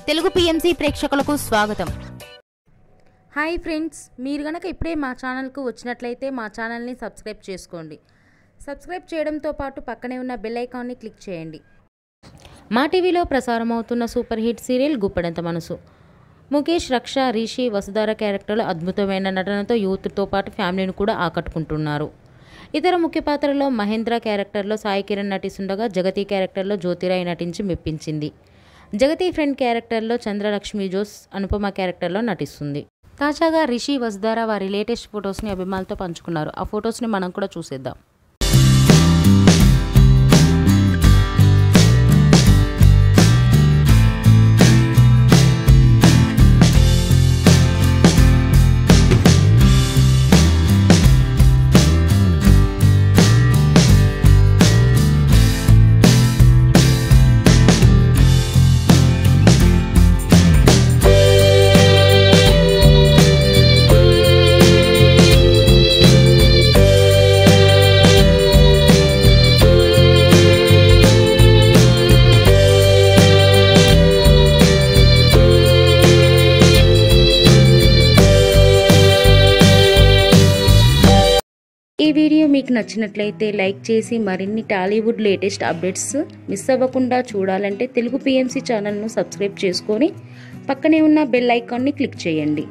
Telugu PMC ప్రేక్షకులకు స్వాగతం. Hi friends, మీరు గనక ఇప్పుడే మా ఛానల్కు వచ్చినట్లయితే మా ఛానల్ని సబ్స్క్రైబ్ చేసుకోండి. సబ్స్క్రైబ్ చేయడంతో పాటు పక్కనే ఉన్న బెల్ ఐకాన్ని క్లిక్ చేయండి. మా టీవీలో ప్రసారం అవుతున్న సూపర్ హిట్ సీరియల్ గుప్పెడంత మనసు. ముఖేష్, రక్ష, రిషి, వసుధార క్యారెక్టర్లు అద్భుతమైన నటనతో యూత్తో పాటు ఫ్యామిలీని కూడా ఆకట్టుకుంటున్నారు. ఇతర ముఖ్య పాత్రలో మహేంద్ర క్యారెక్టర్లో సాయి కిరణ్ నటిస్తుండగా జగతి క్యారెక్టర్లో జ్యోతిరాయ్ నటించి మెప్పించింది. జగతి ఫ్రెండ్ క్యారెక్టర్లో చంద్రలక్ష్మి జోస్ అనుపమ క్యారెక్టర్లో నటిస్తుంది. తాజాగా రిషి, వసుధార వారి లేటెస్ట్ ఫొటోస్ని అభిమానులతో పంచుకున్నారు. ఆ ఫొటోస్ని మనం కూడా చూసేద్దాం. ఈ వీడియో మీకు నచ్చినట్లయితే లైక్ చేసి మరిన్ని టాలీవుడ్ లేటెస్ట్ అప్డేట్స్ మిస్ అవ్వకుండా చూడాలంటే తెలుగు పిఎంసి ఛానల్ను సబ్స్క్రైబ్ చేసుకొని పక్కనే ఉన్న బెల్ ఐకాన్ని క్లిక్ చేయండి.